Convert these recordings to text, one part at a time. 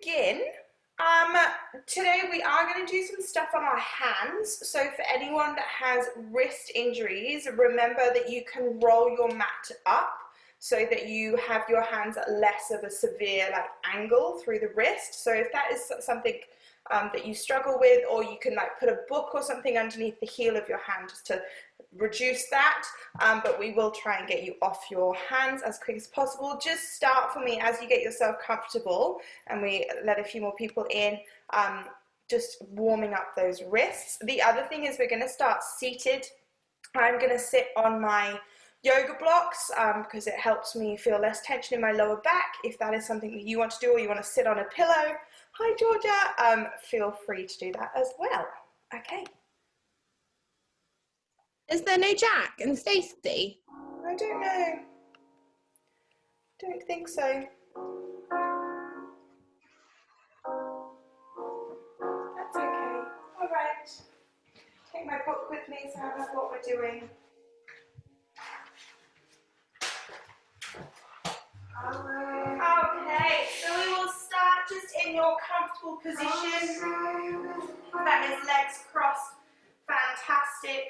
begin, today we are going to do some stuff on our hands. So for anyone that has wrist injuries, remember that you can roll your mat up so that you have your hands at less of a severe angle through the wrist. So if that is something that you struggle with, or you can put a book or something underneath the heel of your hand just to reduce that, but we will try and get you off your hands as quick as possible. Just start for me as you get yourself comfortable, and we let a few more people in, just warming up those wrists. The other thing is we're going to start seated. I'm going to sit on my yoga blocks because it helps me feel less tension in my lower back. If that is something that you want to do, or you want to sit on a pillow, hi Georgia, feel free to do that as well. Okay. Is there no Jack and Stacey? I don't know. Don't think so. That's okay. All right. Take my book with me so I know what we're doing. Okay, so we will start just in your comfortable position. That is legs crossed. Fantastic.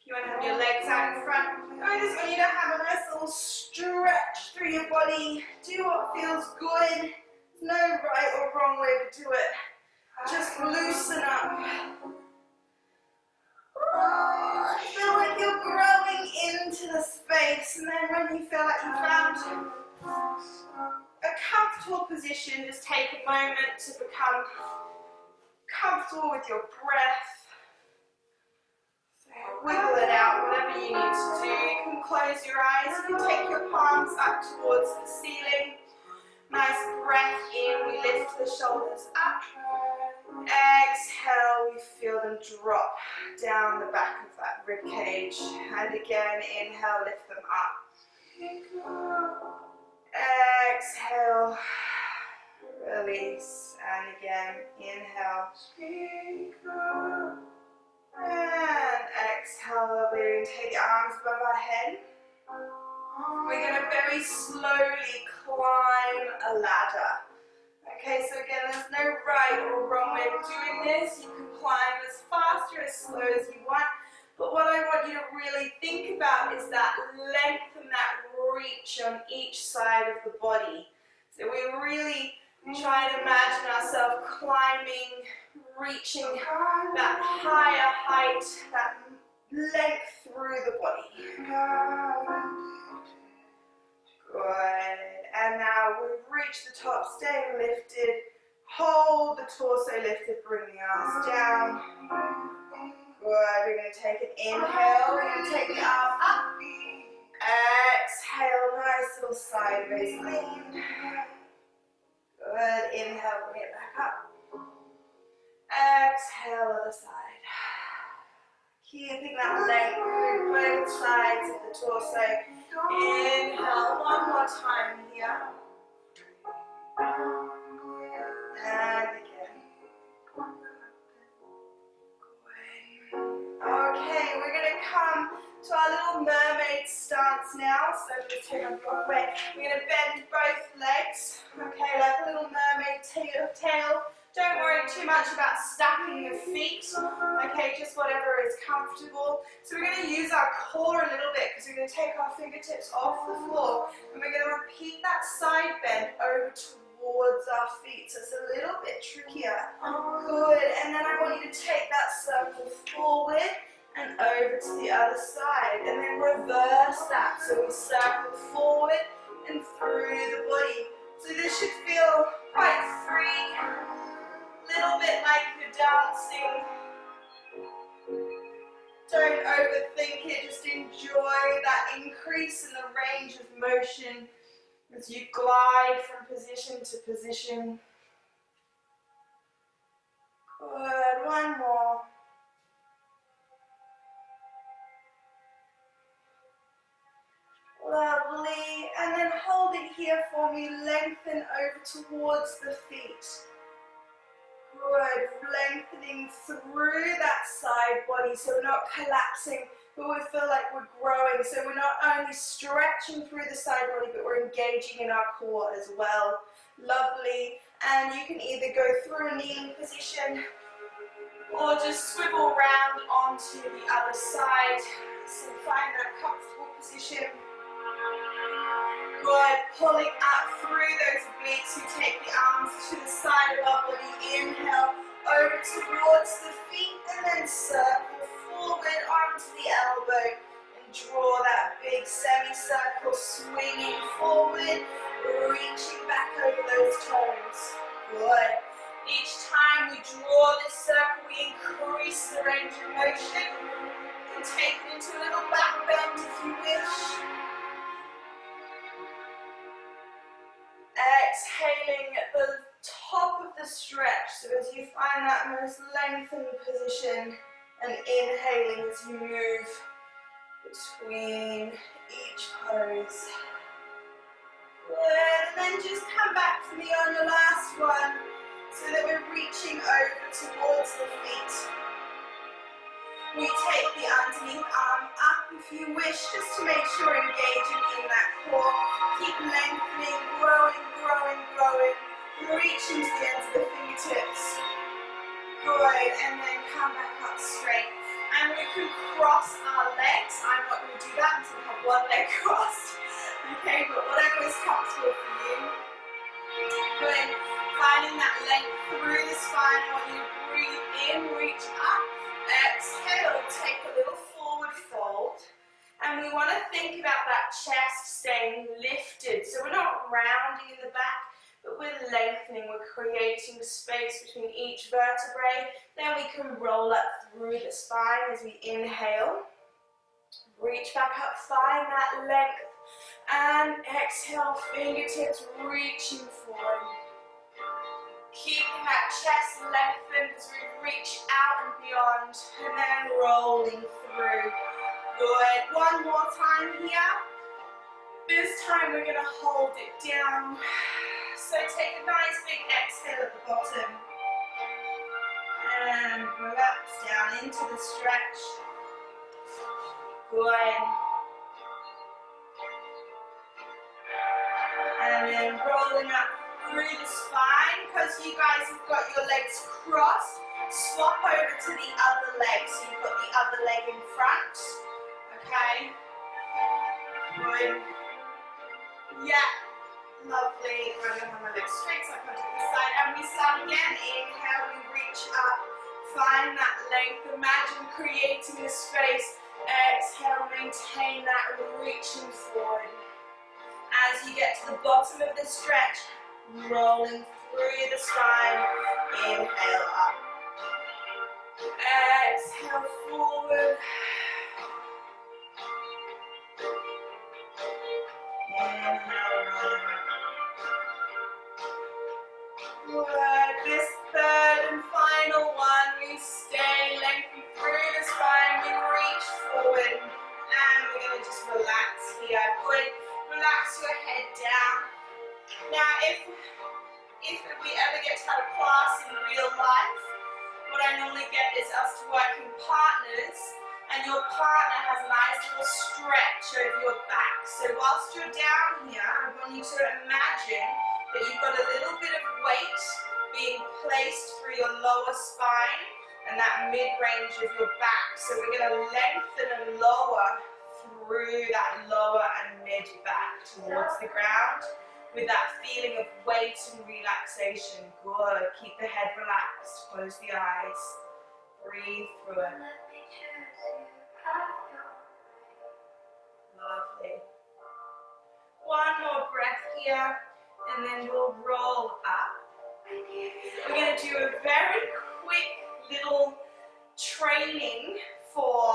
If you want to have your legs out in front, I just want you to have a nice little stretch through your body. Do what feels good. There's no right or wrong way to do it. Just loosen up. Feel like you're growing into the space, and then when you feel like you found a comfortable position, just take a moment to become comfortable with your breath. So wiggle it out, whatever you need to do. You can close your eyes, you can take your palms up towards the ceiling. Nice breath in, we lift the shoulders up. Exhale, we feel them drop down the back of that rib cage. And again, inhale, lift them up. Exhale, release, and again, inhale. And exhale, lovely. Take your arms above our head. We're going to very slowly climb a ladder. Okay, so again, there's no right or wrong way of doing this. You can climb as fast or as slow as you want. But what I want you to really think about is that length and that reach on each side of the body. So we really try and imagine ourselves climbing, reaching that higher height, that length through the body. Good. And now we've reached the top, staying lifted. Hold the torso lifted, bring the arms down. Good. We're going to take an inhale. We're going to take the arm up. Exhale, nice little sideways lean. Good. Inhale, bring it back up. Exhale, other side. Keeping that length through both sides of the torso. Inhale, one more time here. And again. Okay, we're going to come to our little mermaid stance now. So I'm going to take a block away. We're going to bend both legs. Okay, like a little mermaid tail. Don't worry too much about stacking your feet. Okay, just whatever is comfortable. So we're going to use our core a little bit because we're going to take our fingertips off the floor. And we're going to repeat that side bend over towards our feet. So it's a little bit trickier. Good. And then I want you to take that circle forward and over to the other side. And then reverse that. So we circle forward and through the body. So this should feel quite free. Little bit like you're dancing. Don't overthink it, just enjoy that increase in the range of motion as you glide from position to position. Good, one more. Lovely, and then hold it here for me, lengthen over towards the feet. Good, lengthening through that side body so we're not collapsing, but we feel like we're growing. So we're not only stretching through the side body, but we're engaging in our core as well. Lovely. And you can either go through a kneeling position or just swivel around onto the other side. So find that comfortable position. Good, pulling up through those obliques. We take the arms to the side of our body. Inhale, over towards the feet, and then circle forward onto the elbow. And draw that big semicircle, swinging forward, reaching back over those toes. Good. Each time we draw this circle, we increase the range of motion. And take it into a little back bend if you wish. Exhaling at the top of the stretch, so as you find that most lengthened position, and inhaling as you move between each pose. Good, and then just come back to me on your last one, so that we're reaching over towards the feet. We take the underneath arm up if you wish, just to make sure you're engaging in that core. Keep lengthening, growing, growing, growing. Reaching to the ends of the fingertips. Good, and then come back up straight. And we can cross our legs. I'm not going to do that until I have one leg crossed. Okay, but whatever is comfortable for you. Good, finding that length through the spine. I want you to breathe in, reach up. Exhale, take a little forward fold. And we want to think about that chest staying lifted. So we're not rounding in the back, but we're lengthening. We're creating space between each vertebrae. Then we can roll up through the spine as we inhale. Reach back up, find that length. And exhale, fingertips reaching forward. Keeping that chest lengthened as we reach out and beyond, and then rolling through. Good. One more time here. This time we're going to hold it down. So take a nice big exhale at the bottom. And relax down into the stretch. Good. And then rolling up through the spine, because you guys have got your legs crossed, swap over to the other leg, so you've got the other leg in front, okay? Good. Yeah, lovely. I'm going to have my legs straight, so I come to this side, and we start again. Inhale, we reach up, find that length, imagine creating the space. Exhale, maintain that, reaching forward. As you get to the bottom of the stretch, rolling through the spine, inhale up. Exhale forward. Inhale, rolling up. Good. This third and final one, we stay lengthened through the spine, we reach forward, and we're going to just relax here. Good. Relax your head down. Now, if we ever get to have a class in real life, what I normally get is us to work in partners, and your partner has a nice little stretch over your back. So whilst you're down here, I want you to imagine that you've got a little bit of weight being placed through your lower spine and that mid-range of your back. So we're going to lengthen and lower through that lower and mid back towards the ground with that feeling of weight and relaxation. Good. Keep the head relaxed. Close the eyes. Breathe through it. Lovely. One more breath here, and then we'll roll up. We're going to do a very quick little training for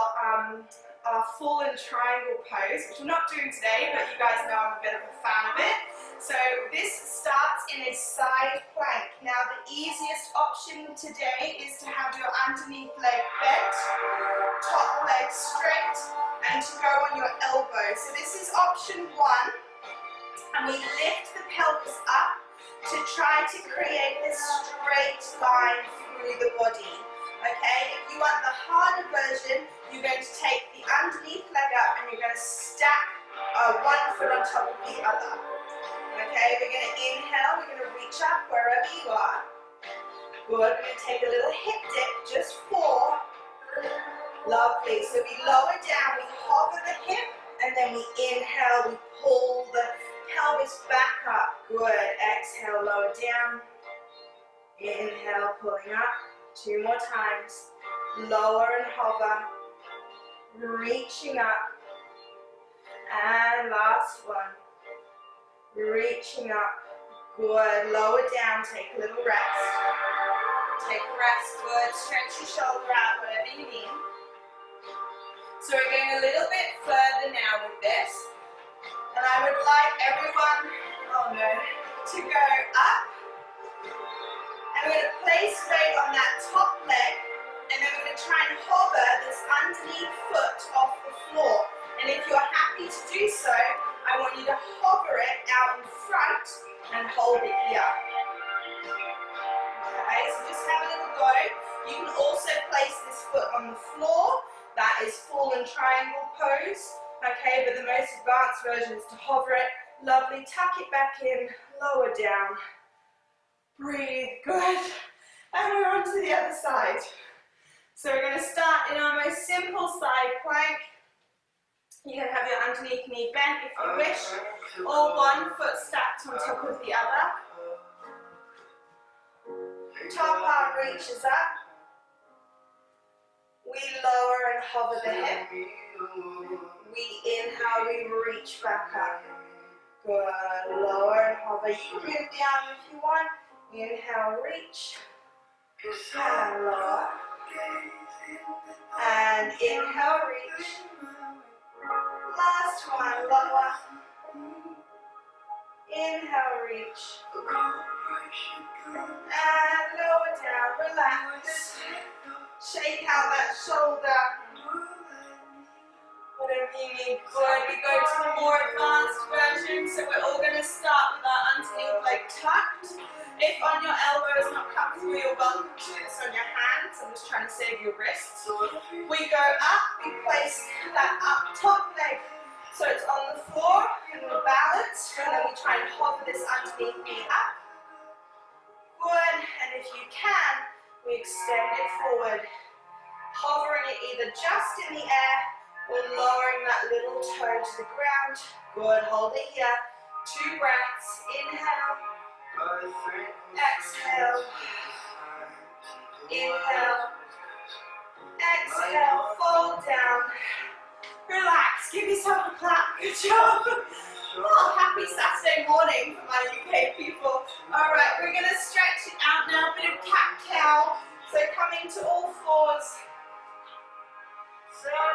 our fallen triangle pose, which I'm not doing today, but you guys know I'm a bit of a fan of it. So this starts in a side plank. Now the easiest option today is to have your underneath leg bent, top leg straight, and to go on your elbow. So this is option one, and we lift the pelvis up to try to create this straight line through the body. Okay, if you want the harder version, you're going to take the underneath leg up and you're going to stack one foot on top of the other. Okay, we're going to inhale, we're going to reach up wherever you are. Good, we're going to take a little hip dip, just 4. Lovely, so we lower down, we hover the hip, and then we inhale, we pull the pelvis back up. Good, exhale, lower down. Inhale, pulling up. 2 more times. Lower and hover. Reaching up. And last one. Reaching up. Good. Lower down. Take a little rest. Take a rest. Good. Stretch your shoulder out, whatever you need. So we're going a little bit further now with this. And I would like everyone, to go up. And we're going to place weight on that top leg, and then we're going to try and hover this underneath foot off the floor. And if you're happy to do so, I want you to hover it out in front and hold it here. Okay, so just have a little go. You can also place this foot on the floor. That is fallen triangle pose. Okay, but the most advanced version is to hover it. Lovely, tuck it back in, lower down. Breathe, good. And we're on to the other side. So we're going to start in our most simple side plank. You can have your underneath knee bent if you wish, or one foot stacked on top of the other. Top arm reaches up. We lower and hover the hip. We inhale, we reach back up. Good, lower and hover. You can move the arm if you want. Inhale, reach, and lower, and inhale, reach, last one, lower, inhale, reach, and lower down, relax, shake out that shoulder, whatever you need. Good, we go to the more advanced version, so we're all going to start with our underneath leg tucked. If on your elbow is not comfortable, you're welcome to do this on your hands. I'm just trying to save your wrists. We go up, we place that up top leg so it's on the floor and we're balanced, and then we try and hover this underneath knee up. Good, and if you can, we extend it forward, hovering it either just in the air or lowering that little toe to the ground. Good, hold it here. 2 breaths, inhale. Exhale, inhale, exhale, fold down, relax, give yourself a clap, good job. Oh, happy Saturday morning for my UK people. Alright, we're going to stretch it out now, a bit of cat-cow, so coming to all fours.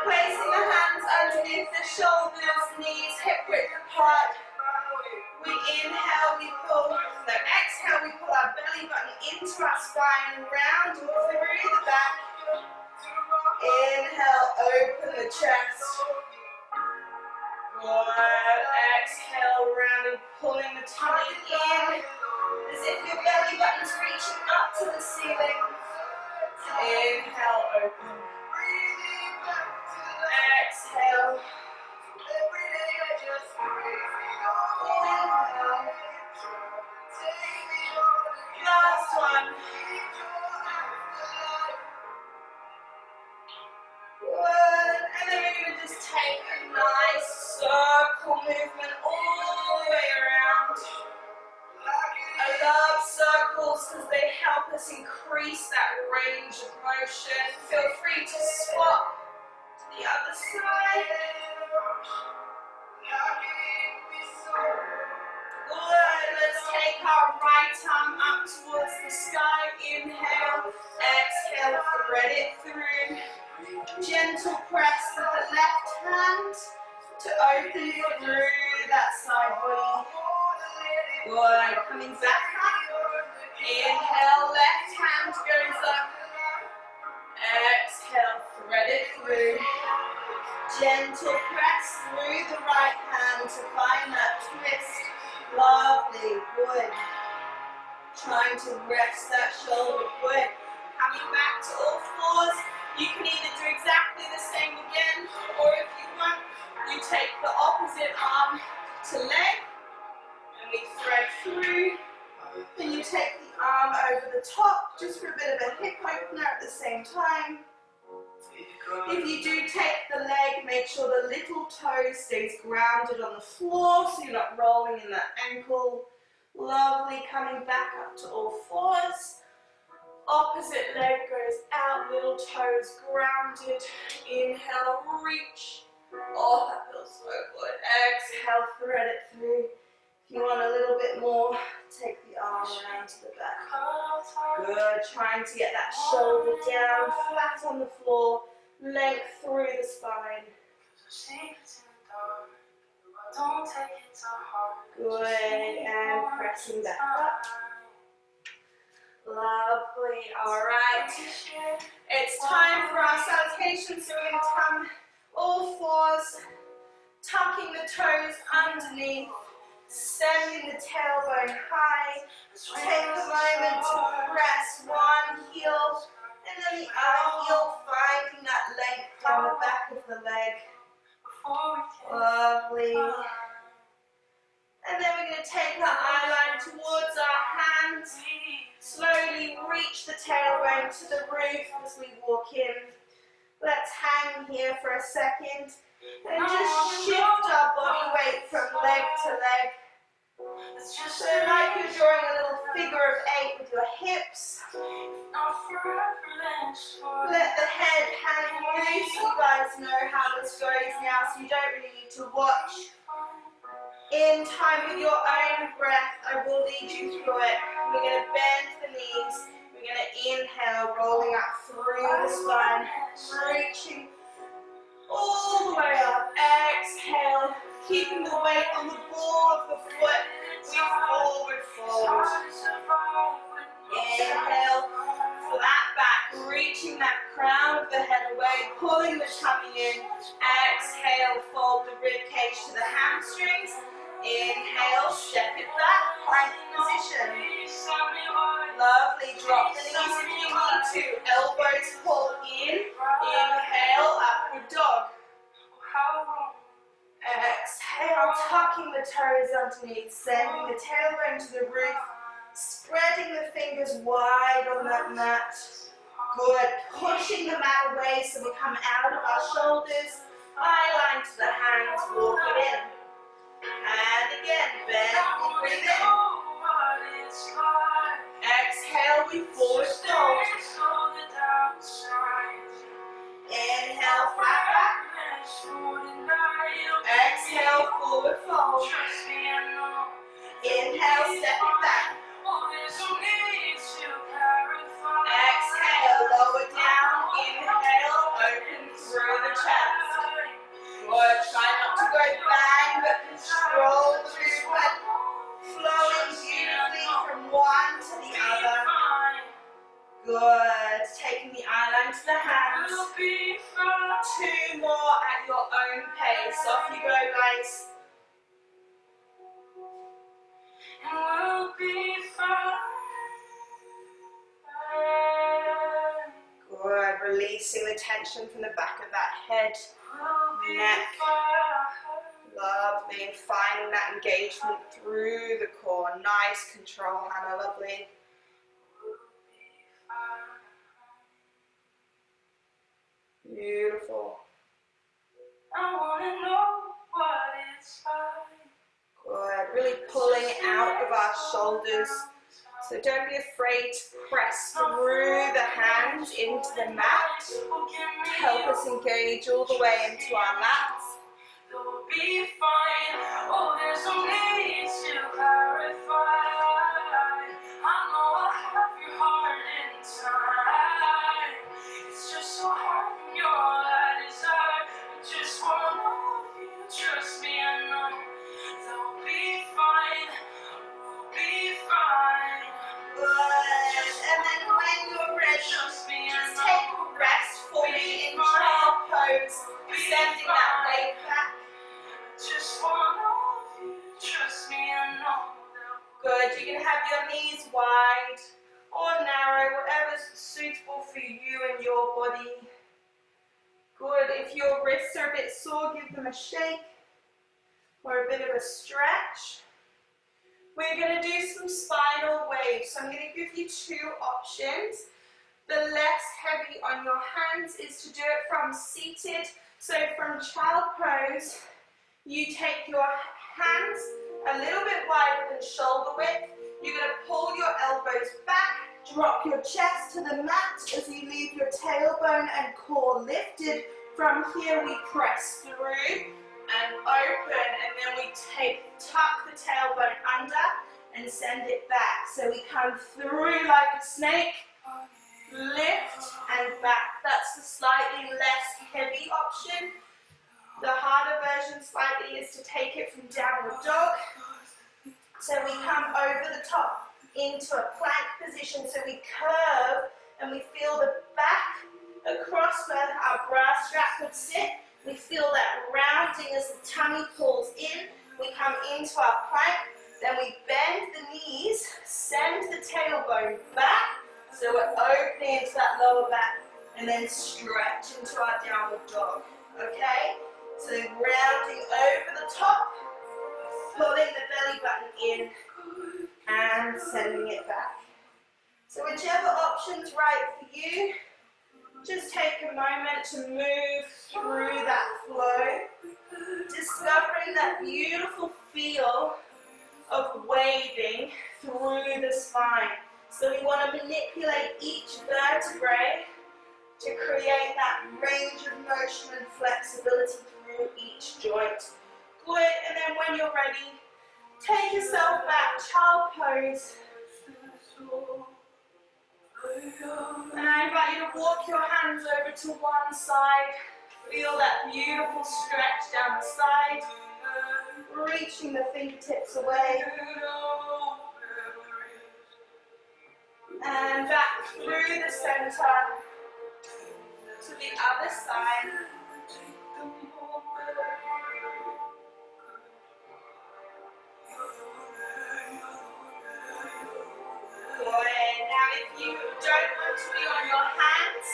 Placing the hands underneath the shoulders, knees hip width apart. We inhale, we pull, so exhale, we pull our belly button into our spine, round and through the back. Inhale, open the chest. Good, exhale, round and pulling the tummy in, as if your belly button's reaching up to the ceiling. Inhale, open. Exhale. Last one. Good. And then we're going to just take a nice circle movement all the way around. I love circles because they help us increase that range of motion. Feel free to swap to the other side. Good, let's take our right arm up towards the sky. Inhale, exhale, thread it through. Gentle press with the left hand to open through that side body. Good, coming back up. Inhale, left hand goes up. Exhale, thread it through. Gentle press through the right hand to find that twist. Lovely, good. Trying to rest that shoulder, good. Coming back to all fours. You can either do exactly the same again, or if you want, you take the opposite arm to leg, and we through. Then you take the arm over the top, just for a bit of a hip opener at the same time. If you do take the leg, make sure the little toe stays grounded on the floor so you're not rolling in the ankle. Lovely, coming back up to all fours. Opposite leg goes out, little toes grounded. Inhale, reach. Oh, that feels so good. Exhale, thread it through. If you want a little bit more, take the arm around to the back. Good, trying to get that shoulder down, flat on the floor, length through the spine. Good, and pressing back up. Lovely, all right. It's time for our salutation, so we're going to come all fours, tucking the toes underneath, sending the tailbone high. Take a moment to press one heel and then the other heel, finding that length down the back of the leg. Lovely. And then we're going to take our eye line towards our hands. Slowly reach the tailbone to the roof as we walk in. Let's hang here for a second and just shift our body weight from leg to leg. So like you're drawing a little figure of 8 with your hips. Let the head hang loose. You guys know how this goes now, so you don't really need to watch. In time with your own breath, I will lead you through it. We're going to bend the knees. We're going to inhale, rolling up through the spine, reaching all the way up. Exhale, keeping the weight on the ball of the foot. We forward fold. Inhale, flat back, reaching that crown of the head away, pulling the tummy in. Exhale, fold the rib cage to the hamstrings. Inhale, step it back, plank position. Lovely, drop the knees if you need to. Elbows pull in. Inhale, upward dog. Exhale, tucking the toes underneath, sending the tailbone to the roof, spreading the fingers wide on that mat. Good, pushing the mat away so we come out of our shoulders, eye line to the hands, walk it in. And again, bend, we breathe in. Exhale, we forward fold. Inhale, flat back. Exhale, forward fold. Inhale, step it back. Exhale, lower down. Inhale, open through the chest. Good, try not to go bang, but control the movement. Flowing beautifully from one to the other. Good, taking the eye line to the hands. 2 more at your own pace. Off you go, guys. And we'll be fine. Good, releasing the tension from the back of that head, neck. Lovely, and finding that engagement through the core. Nice control, Hannah, lovely. Beautiful. I want to know what it's like. Good. Really pulling out of our shoulders. So don't be afraid to press through the hands into the mat. Help us engage all the way into our mats. We'll be fine. Oh, there's no need to clarify. I know I have your heart inside. It's just so hard when you're that desire. I just wanna know if you trust me. I know that we'll be fine. We'll be fine. Good. And then when you're ready, just take a rest for me in child pose, sending that weight back. Just wanna know if you trust me. I know that. Good. You can have your knees wide or narrow, whatever's suitable for you and your body. Good. If your wrists are a bit sore, give them a shake or a bit of a stretch. We're going to do some spinal waves. So I'm going to give you two options. The less heavy on your hands is to do it from seated. So from child pose, you take your hands a little bit wider than shoulder width. You're going to pull your elbows back, drop your chest to the mat as you leave your tailbone and core lifted. From here we press through and open, and then we tuck the tailbone under and send it back. So we come through like a snake, lift and back. That's the slightly less heavy option. The harder version slightly is to take it from downward dog. So we come over the top into a plank position. So we curve and we feel the back across where our bra strap would sit. We feel that rounding as the tummy pulls in. We come into our plank. Then we bend the knees, send the tailbone back. So we're opening into that lower back and then stretch into our downward dog, okay? So rounding over the top, pulling the belly button in and sending it back. So whichever option's right for you, just take a moment to move through that flow, discovering that beautiful feel of waving through the spine. So we want to manipulate each vertebrae to create that range of motion and flexibility through each joint. Good, and then when you're ready, take yourself back, child pose. And I invite you to walk your hands over to one side. Feel that beautiful stretch down the side, reaching the fingertips away. And back through the center to the other side. Good. Now if you don't want to be on your hands,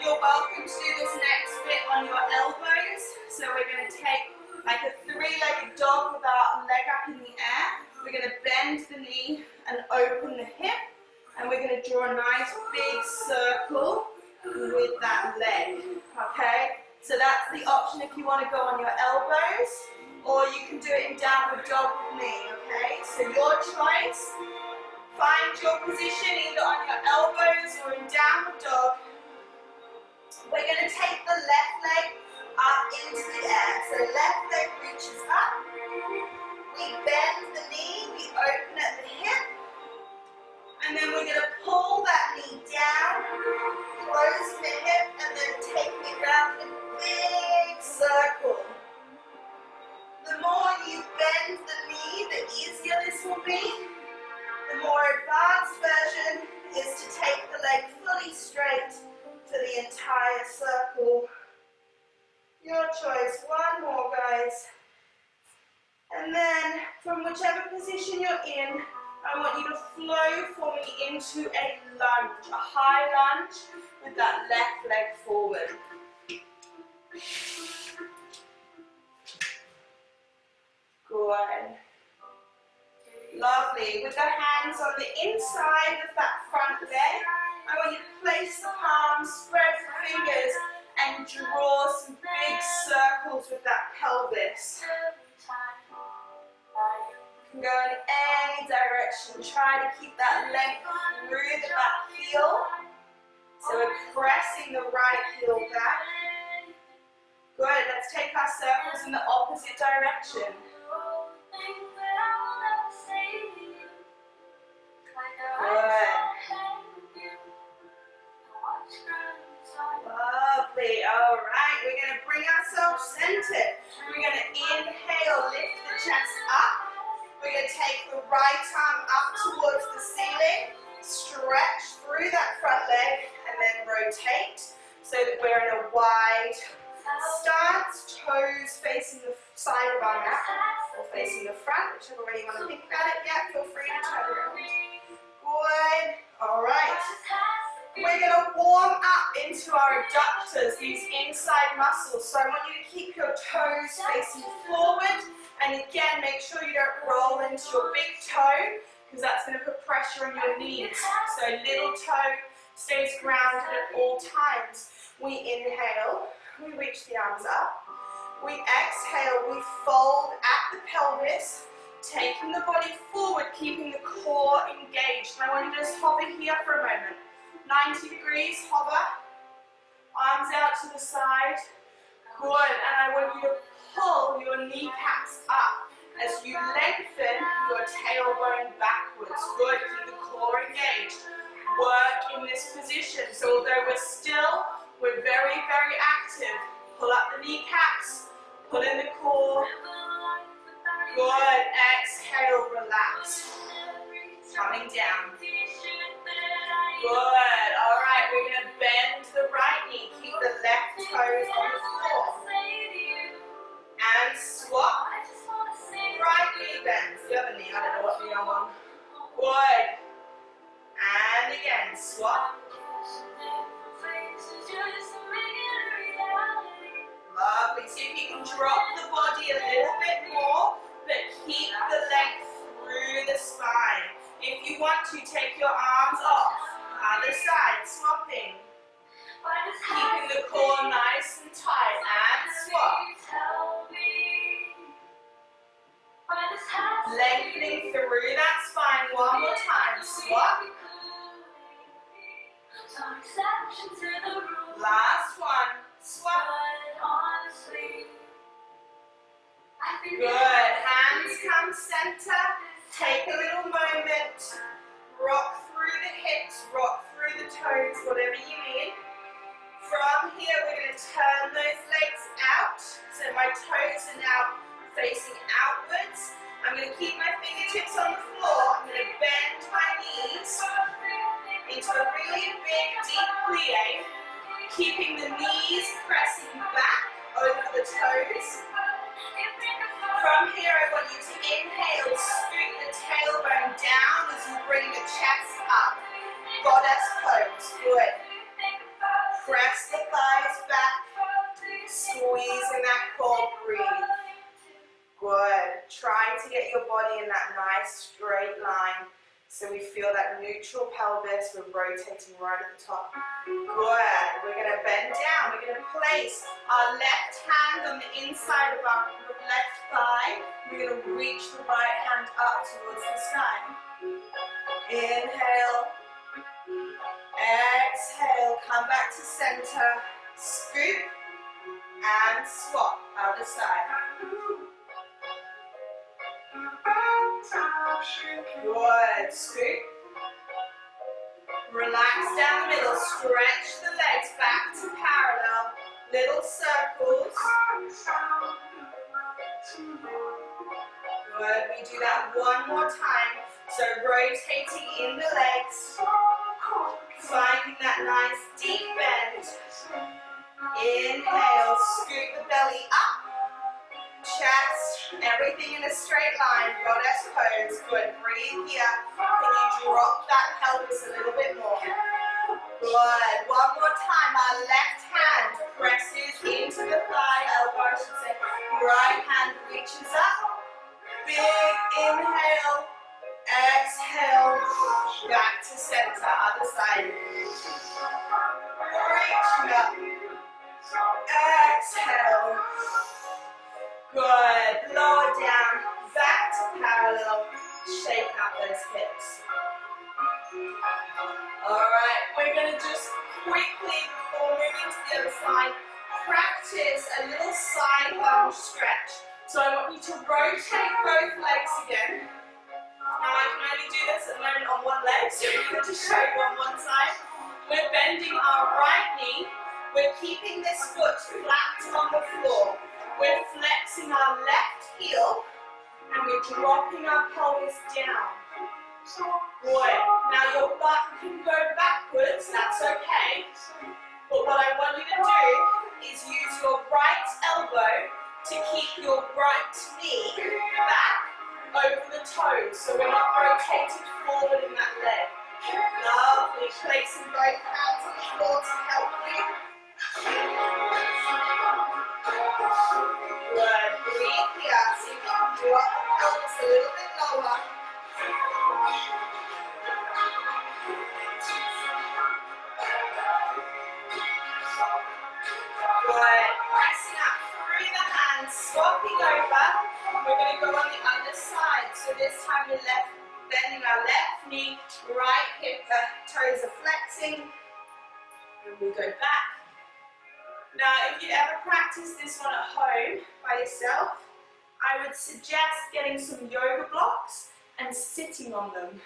you're welcome to do this next bit on your elbows. So we're going to take like a three-legged dog with our leg up in the air. We're going to bend the knee and open the hip. And we're going to draw a nice big circle with that leg, okay? So that's the option if you want to go on your elbows, or you can do it in downward dog with me, okay? So your choice. Find your position either on your elbows or in downward dog. We're going to take the left leg up into the air. So left leg reaches up. We bend the knee, we open at the hip. And then we're going to pull that knee down, closing the hip, and then taking it around in a big circle. The more you bend the knee, the easier this will be. The more advanced version is to take the leg fully straight for the entire circle. Your choice. One more, guys. And then, from whichever position you're in, I want you to flow for me into a lunge, a high lunge with that left leg forward. Good. Lovely. With the hands on the inside of that front leg, I want you to place the palms, spread the fingers, and draw some big circles with that pelvis. You can go in any direction. Try to keep that length through the back heel. So we're pressing the right heel back. Good. Let's take our circles in the opposite direction. Good. Lovely. All right. We're going to bring ourselves centered. We're going to inhale, lift the chest up. We're going to take the right arm up towards the ceiling, stretch through that front leg, and then rotate so that we're in a wide stance, toes facing the side of our mat or facing the front, whichever way you want to think about it. Yeah, feel free to turn around. Good. All right. We're going to warm up into our adductors, these inside muscles. So I want you to keep your toes facing forward. And again, make sure you don't roll into your big toe, because that's going to put pressure on your knees. So little toe stays grounded at all times. We inhale, we reach the arms up. We exhale, we fold at the pelvis, taking the body forward, keeping the core engaged. And I want you to just hover here for a moment. 90 degrees, hover. Arms out to the side. Good. And I want you to pull your kneecaps up as you lengthen your tailbone backwards. Good. Keep the core engaged. Work in this position. So although we're very, very active. Pull up the kneecaps. Pull in the core. Good. Exhale, relax. Coming down. Good. All right, we're going to bend the right knee. Keep the left toes on the floor. And swap. Right knee bends. The other knee, I don't know what knee I'm on. Good. And again, swap. Lovely. See if you can drop the body a little bit more, but keep the length through the spine. If you want to, take your arms off. Other side, swapping. Keeping the core nice and tight. And swap. Lengthening through that spine. One more time. Swap. Last one. Swap. Good. Hands come center. Take a little moment. Rock through the hips, rock through the toes, whatever you need. From here, we're going to turn those legs out. So my toes are now facing outwards. I'm going to keep my fingertips on the floor. I'm going to bend my knees into a really big, deep plie, keeping the knees pressing back over the toes. From here, I want you to inhale, scoot the tailbone down as you bring the chest up. Goddess pose. Good. Press the thighs back, squeezing that core, breathe. Good. Try to get your body in that nice straight line so we feel that neutral pelvis. We're rotating right at the top. Good. We're going to bend down. We're going to place our left hand on the inside of our left thigh. We're going to reach the right hand up towards the sky. Inhale. Exhale. Come back to center. Scoop. And swap. Other side. Good. Scoop. Relax down the middle. Stretch the legs back to parallel. Little circles. Good. We do that one more time. So rotating in the legs. Finding that nice deep bend. Inhale. Scoop the belly up. Chest, everything in a straight line, goddess pose. Good, breathe here. Can you drop that pelvis a little bit more? Good, one more time. Our left hand presses into the thigh, elbow I should say. Right hand reaches up. Big inhale. Exhale. Back to center, other side. Reaching up. Exhale. Good. Lower down, back to parallel. Shake out those hips. Alright, we're going to just quickly, before moving to the other side, practice a little side lunge stretch. So I want you to rotate both legs again. Now I can only do this at the moment on one leg, so I'm going to just show you on one side. We're bending our right knee. We're keeping this foot flat on the floor. We're flexing our left heel and we're dropping our pelvis down. Good. Now your butt can go backwards, that's okay. But what I want you to do is use your right elbow to keep your right knee back over the toes. So we're not rotated forward in that leg. Lovely. Placing both hands on the floor to help you. Good. Breathe here. See if you can drop the pelvis a little bit lower. Good. Pressing up through the hands, swapping over. We're going to go on the other side. So this time we're bending our left knee, right hip, the toes are flexing. And we go back. Now, if you ever practice this one at home by yourself, I would suggest getting some yoga blocks and sitting on them.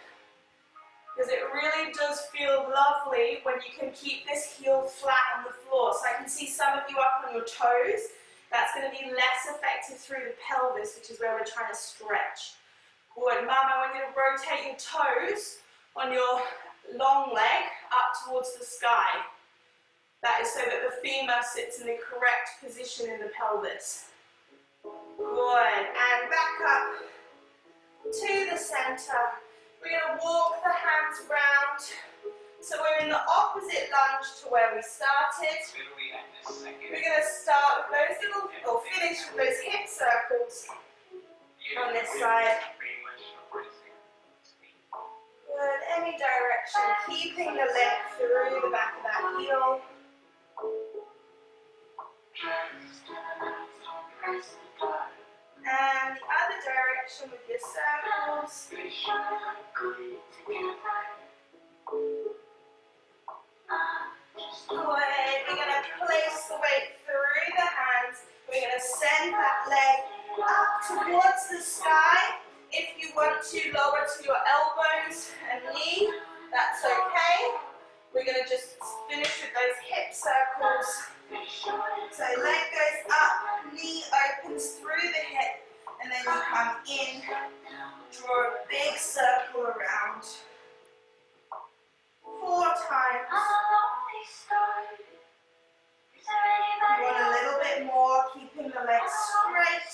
Because it really does feel lovely when you can keep this heel flat on the floor. So I can see some of you up on your toes. That's going to be less effective through the pelvis, which is where we're trying to stretch. Good. Mum, I want you to rotate your toes on your long leg up towards the sky. That is so that the femur sits in the correct position in the pelvis. Good. And back up to the center. We're going to walk the hands round. So we're in the opposite lunge to where we started. We're going to start with those little, or finish with those hip circles on this side. Good. Any direction. Keeping the length through the back of that heel. And the other direction with your circles. Good. We're going to place the weight through the hands. We're going to send that leg up towards the sky. If you want to lower to your elbows and knee, that's okay. We're going to just finish with those hip circles. So leg goes up, knee opens through the hip, and then you come in, draw a big circle around. 4 times. You want a little bit more, keeping the legs straight.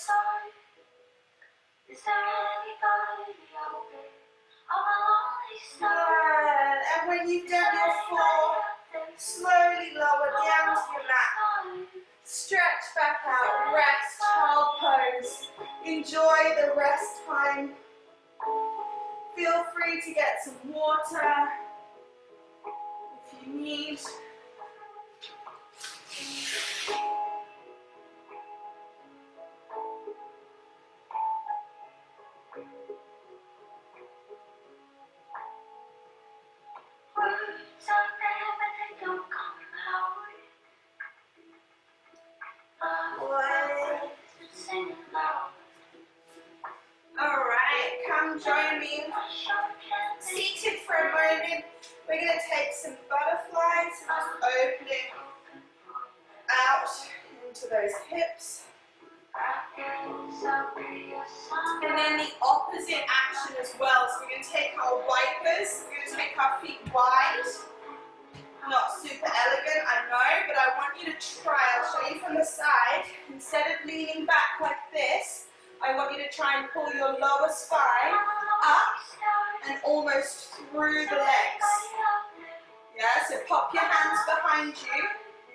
Good. And when you've done your 4, slowly lower down to your mat. Stretch back out, rest, child pose. Enjoy the rest time. Feel free to get some water if you need. Alright, come join me. Seated for a moment. We're going to take some butterflies and just open it out into those hips. And then the opposite action as well. So we're going to take our wipers, we're going to take our feet wide. Not super elegant, I know, but I want you to try. I'll show you from the side. Instead of leaning back like this, I want you to try and pull your lower spine up and almost through the legs. Yeah, so pop your hands behind you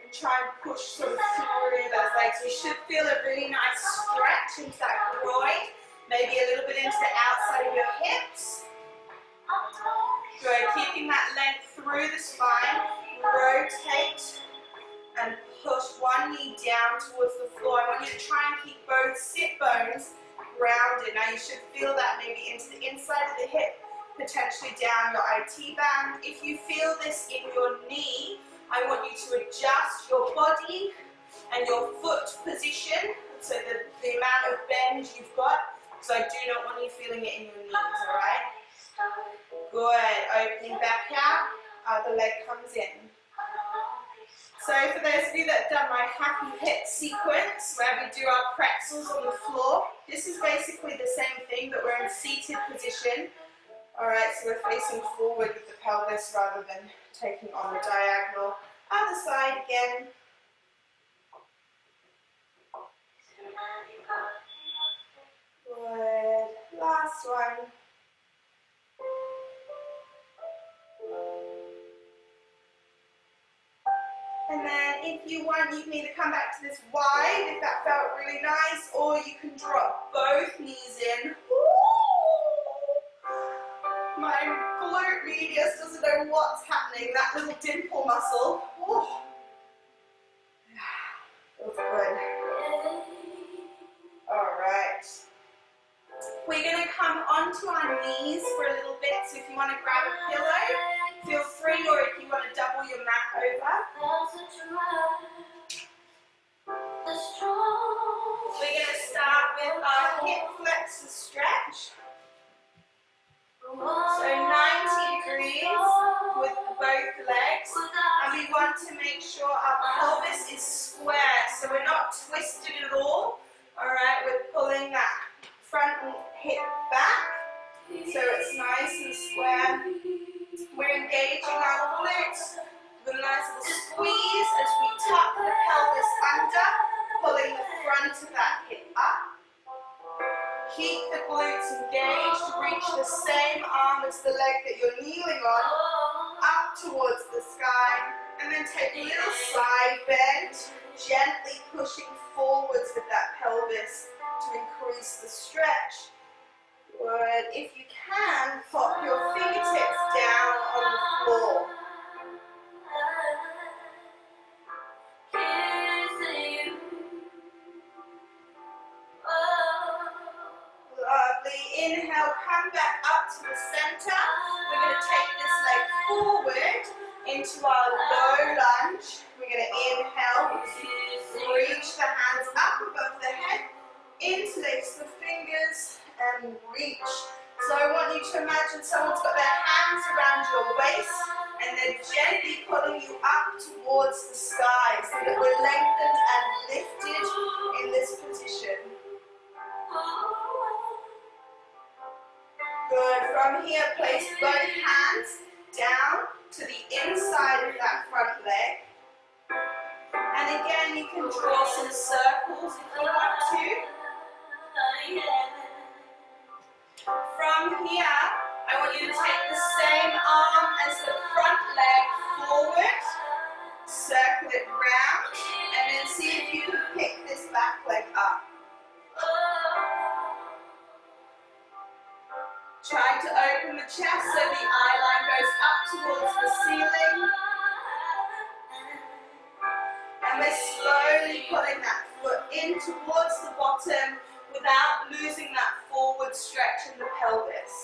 and try and push sort of through those legs. You should feel a really nice stretch into that groin, maybe a little bit into the outside of your hips. Good, keeping that length through the spine. Rotate and push one knee down towards the floor. I want you to try and keep both sit bones grounded. Now you should feel that maybe into the inside of the hip, potentially down your IT band. If you feel this in your knee, I want you to adjust your body and your foot position, so the amount of bend you've got, so I do not want you feeling it in your knees, alright? Good, opening back out, other leg comes in. So for those of you that have done my happy hip sequence, where we do our pretzels on the floor, this is basically the same thing, but we're in seated position. Alright, so we're facing forward with the pelvis rather than taking on the diagonal. Other side again. Good. Last one. you want, you can either come back to this wide if that felt really nice, or you can drop both knees in. My glute medius doesn't know what's happening, that little dimple muscle. Feels good. Alright. We're going to come onto our knees for a little bit, so if you want to grab a pillow, feel free, or if you want to double your mat over. We're going to start with our hip flexor stretch. So 90 degrees with both legs, and we want to make sure our pelvis is square, so we're not twisted at all. Alright, we're pulling that front hip back, so it's nice and square. We're engaging our glutes with a nice little squeeze as we tuck the pelvis under, pulling the front of that hip up. Keep the glutes engaged, reach the same arm as the leg that you're kneeling on, up towards the sky, and then take a little side bend, gently pushing forwards with that pelvis to increase the stretch. Good. If you can, pop your fingertips down on the floor. Lovely. Inhale, come back up to the center. We're going to take this leg forward into our low lunge. We're going to inhale, reach the hands up above the head, interlace the fingers and reach. So I want you to imagine someone's got their hands around your waist and they're gently pulling you up towards the sky so that we're lengthened and lifted in this position. Good. From here, place both hands down to the inside of that front leg. And again, you can draw some circles if you want to. From here, I want you to take the same arm as the front leg forward, circle it round, and then see if you can pick this back leg up. Try to open the chest so the eye line goes up towards the ceiling. And we're slowly pulling that foot in towards the bottom without losing that forward stretch in the pelvis.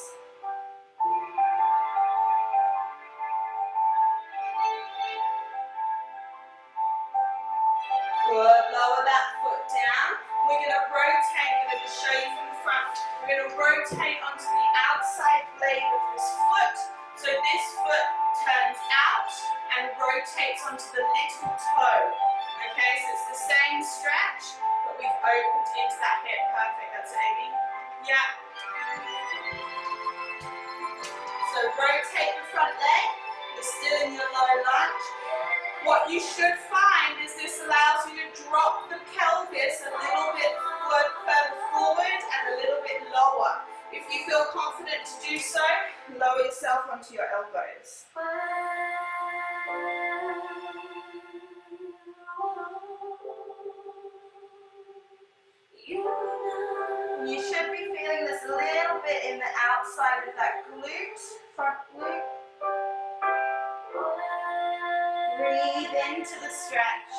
Good. Lower that foot down. We're going to rotate. I'm going to show you from the front. We're going to rotate onto the outside blade of this foot. So this foot turns out and rotates onto the little toe. Okay, so it's the same stretch, but we've opened into that hip. Perfect. That's it, Amy. Yeah. So rotate the front leg. You're still in your low lunge. What you should find is this allows you to drop the pelvis a little bit further forward and a little bit lower. If you feel confident to do so, lower yourself onto your elbows. You should be feeling this a little bit in the outside of that glute, front glute. Breathe into the stretch.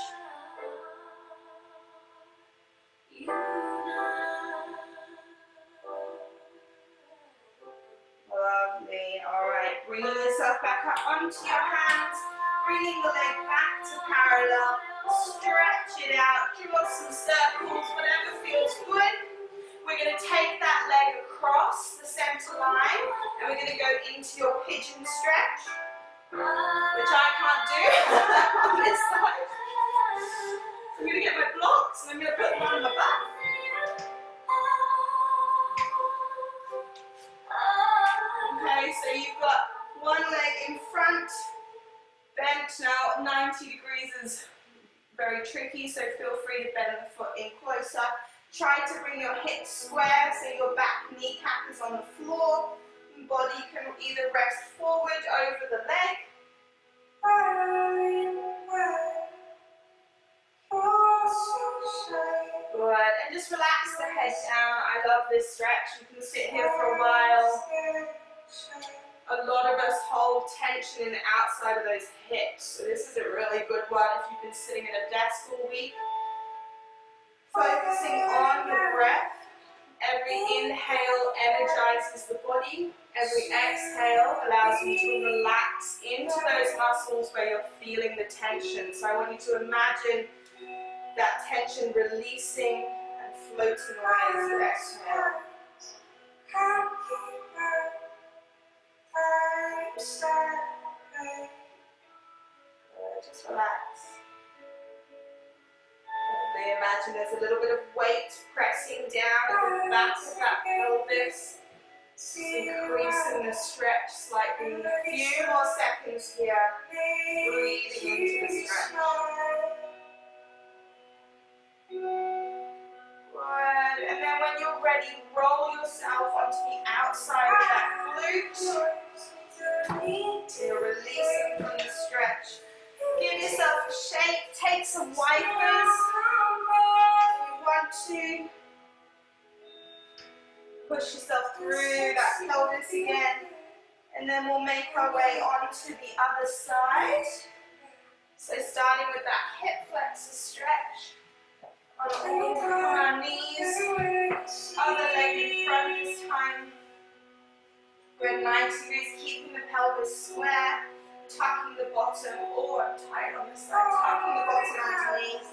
Lovely. All right. Bringing yourself back up onto your hands. Bringing the leg back to parallel. Stretch it out. Draw some circles. Whatever feels good. We're going to take that leg across the center line. And we're going to go into your pigeon stretch, which I can't do on this side. So I'm going to get my blocks and I'm going to put them on my back. Okay, so you've got one leg in front, bent. Now 90 degrees is very tricky, so feel free to bend the foot in closer. Try to bring your hips square so your back kneecap is on the floor. Body can either rest forward over the leg. just relax the head down. I love this stretch. You can sit here for a while. A lot of us hold tension in the outside of those hips, so this is a really good one if you've been sitting at a desk all week. Focusing on the breath. Every inhale energizes the body. Every exhale allows you to relax into those muscles where you're feeling the tension. So I want you to imagine that tension releasing and floating away as you exhale. Just relax. Imagine there's a little bit of weight pressing down at the back of that pelvis. Just increasing the stretch slightly. A few more seconds here. Breathing into the stretch. Good. And then when you're ready, roll yourself onto the outside of that glute. You're releasing from the stretch. Give yourself a shake. Take some wipers. Want to push yourself through that pelvis again, and then we'll make our way onto the other side. So starting with that hip flexor stretch on our knees, other leg in front this time. We're at 90 degrees, keeping the pelvis square, tucking the bottom, I'm tight on this side, tucking the bottom underneath.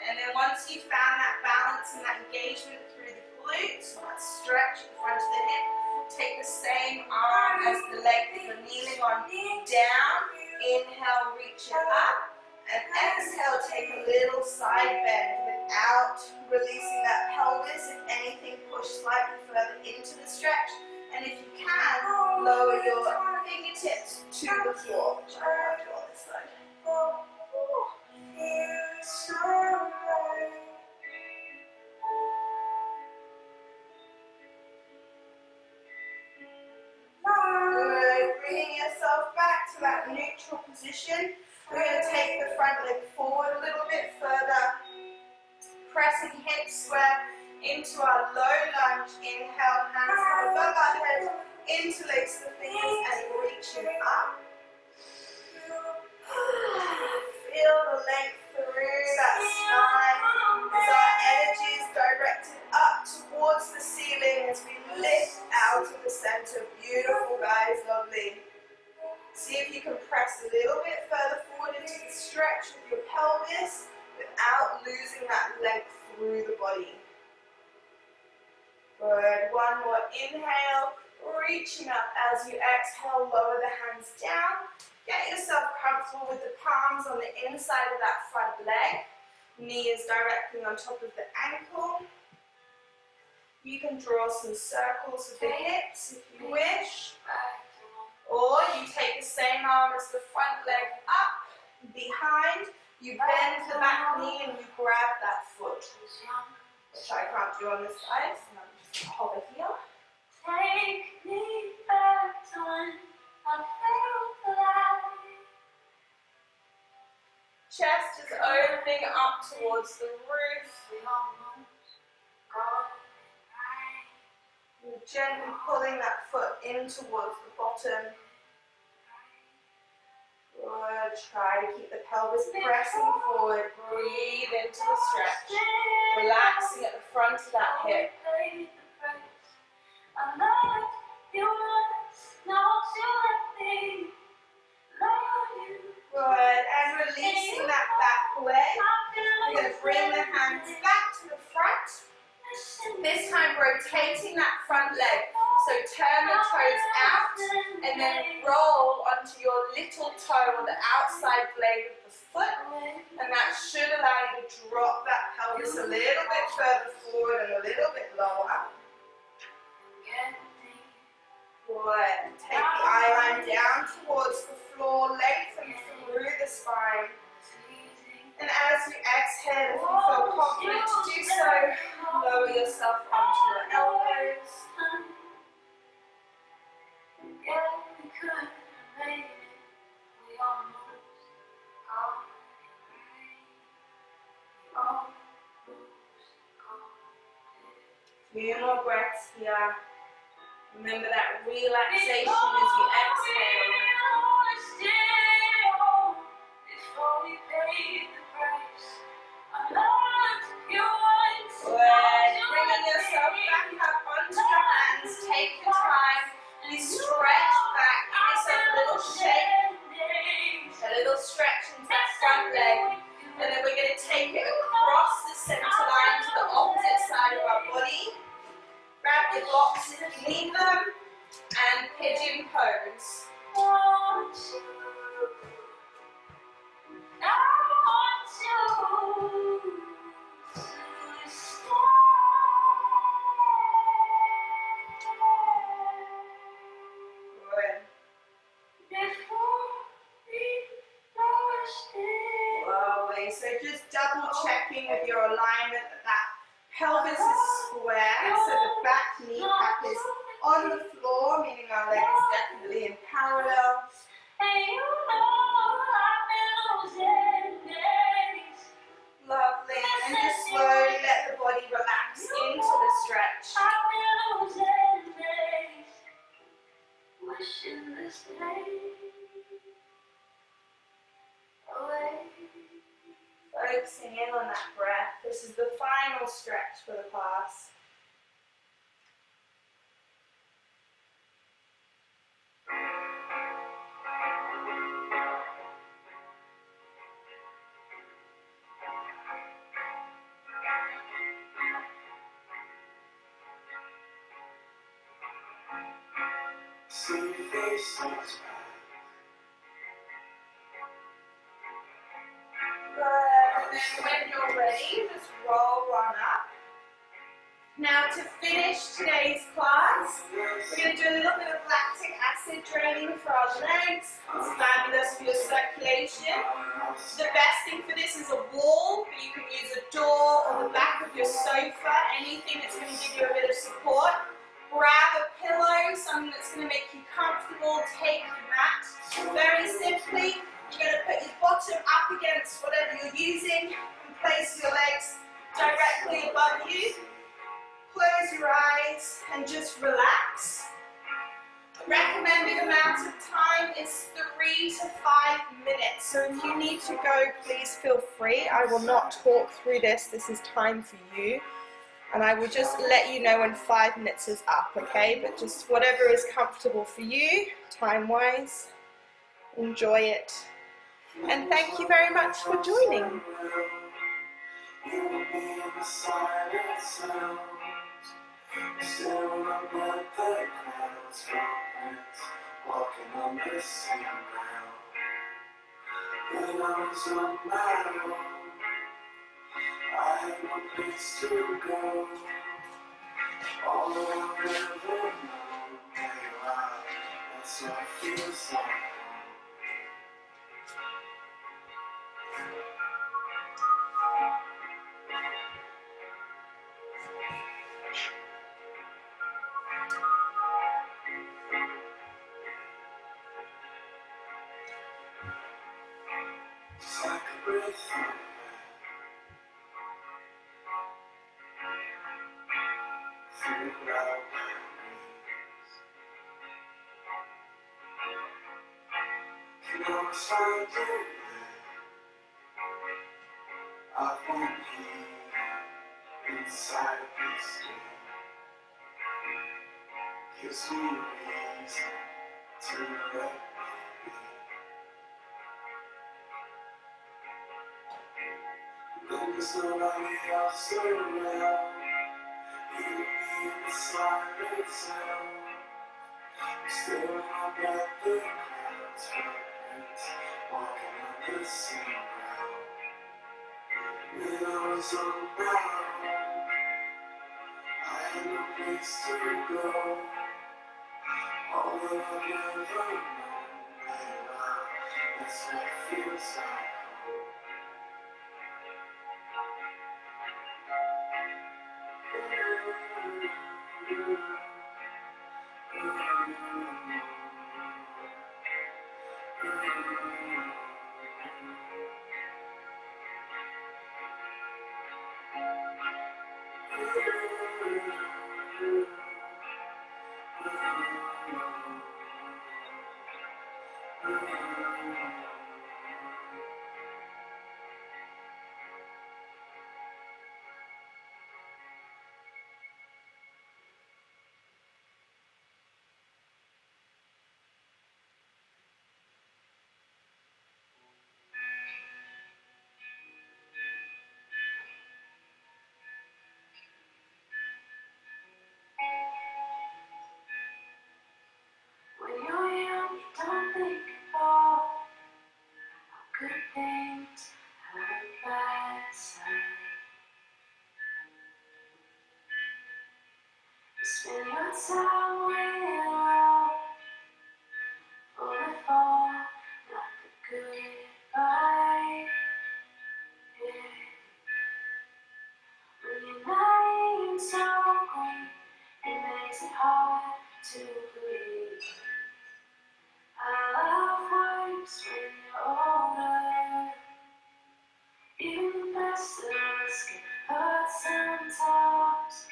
And then once you found that balance and that engagement through the glutes, that stretch in front of the hip, take the same arm as the leg that you're kneeling on down. Inhale, reach it up. And exhale, take a little side bend without releasing that pelvis. If anything, push slightly further into the stretch. And if you can, lower your fingertips to the floor. Which I want to do on this side. Good. Bringing yourself back to that neutral position. We're going to take the front leg forward a little bit further. Pressing hips square into our low lunge. Inhale, hands above our head. Interlace the fingers and reaching up. Feel the length through that spine as our energy is directed up towards the ceiling as we lift out of the center. Beautiful, guys, lovely. See if you can press a little bit further forward into the stretch with your pelvis without losing that length through the body. Good. One more inhale, reaching up as you exhale, lower the hands down. Get yourself comfortable with the palms on the inside of that front leg. Knee is directly on top of the ankle. You can draw some circles with the hips if you wish. Or you take the same arm as the front leg up, behind. You bend the back knee and you grab that foot. Which I can't do on this side, so I'm just going to hover here. Take me back to when I felt alive. Chest is opening up towards the roof. You're gently pulling that foot in towards the bottom. Good. Try to keep the pelvis pressing forward. Breathe into the stretch. Relaxing at the front of that hip. Good. And releasing that back leg. You're going to bring the hands back to the front. This time rotating that front leg. So turn the toes out and then roll onto your little toe on the outside blade of the foot. And that should allow you to drop that pelvis a little bit further forward and a little bit lower. Good. Take the eye line down towards the floor, lengthen through the spine. And as you exhale, if you feel confident to do so, lower yourself onto your elbows. Few more breaths here. Remember that relaxation as you exhale. Good. Bringing yourself back up onto your hands. Take your time. We stretch back. Give yourself a little shake. A little stretch into that front leg. And then we're going to take it across the center line to the opposite side of our body. Grab your blocks if you need them. And pigeon pose. Lovely. So just double checking with your alignment that pelvis is square, so the back kneecap is on the floor, meaning our leg is definitely in parallel. Lovely. And just slowly let the body relax into the stretch. Focusing in on that breath. This is the final stretch for the class. See your face on its Good. And then when you're ready, just roll on up. Now to finish today's class, we're going to do a little bit of lactic acid draining for our legs. It's fabulous for your circulation. The best thing for this is a wall, but you can use a door or the back of your sofa, anything that's going to give you a bit of support. Grab a pillow, something that's going to make you comfortable. Take your mat. Very simply, you're going to put your bottom up against whatever you're using and place your legs directly above you. Close your eyes and just relax. Recommended amount of time is 3 to 5 minutes. So if you need to go, please feel free. I will not talk through this. This is time for you. And I will just let you know when 5 minutes is up, okay? But just whatever is comfortable for you, time-wise, enjoy it. And thank you very much for joining. Staring up at the clouds, footprints, walking on the same ground. When I was on my own, I had no place to go. All I've ever known, there you are, that's what feels like home. Just like a breath from throughout my dreams. Can always find you there. I've been here inside this skin. Gives me reason to let me be. When there's nobody else around, you need the silence out. Staring up at the clouds, footprints, walking on the same ground. When I was on my own, I had no place to go. All that I've ever known, there you are, that's what it feels like home. When you're young, you don't think about good things have a bad side. You spend your time waiting around for the fall, not the goodbye. Yeah. When you're naive and so clean, it makes it hard to believe. Our love works when you're older. Even the best of us can hurt sometimes.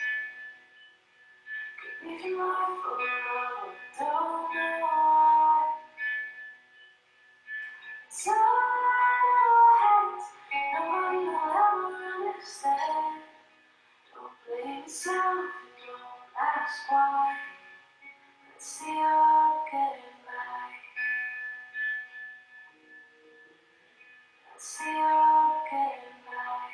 Could be the life of love, don't know why. It's all in our heads, nobody will ever understand. Don't blame yourself and don't ask why. Let's see how getting by. Let's see how getting by.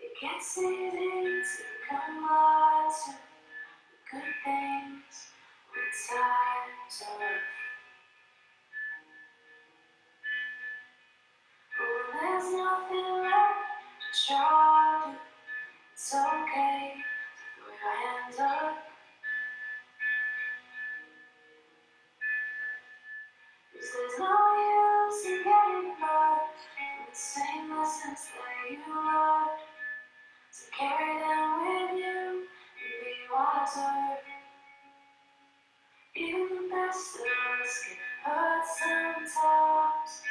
It gets easy to come on to the good things when time's up. But when there's nothing left to try, it's okay to throw your hands up. 'Cause there's no use in getting hurt from the same lessons that you learned. So carry them with you and be wiser. Even the best of us can hurt sometimes.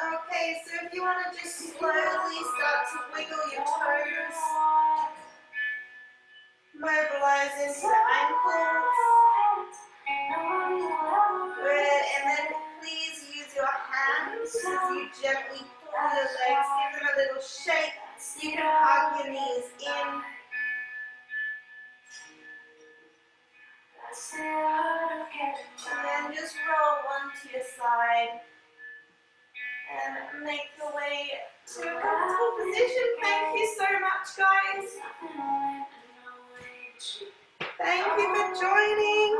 Okay, so if you want to just slowly start to wiggle your toes, mobilize into the ankles. Good, and then please use your hands as you gently pull your legs, give them a little shake. You can hug your knees in. And then just roll one to your side and make your way to a comfortable position. Thank you so much, guys. Thank you for joining.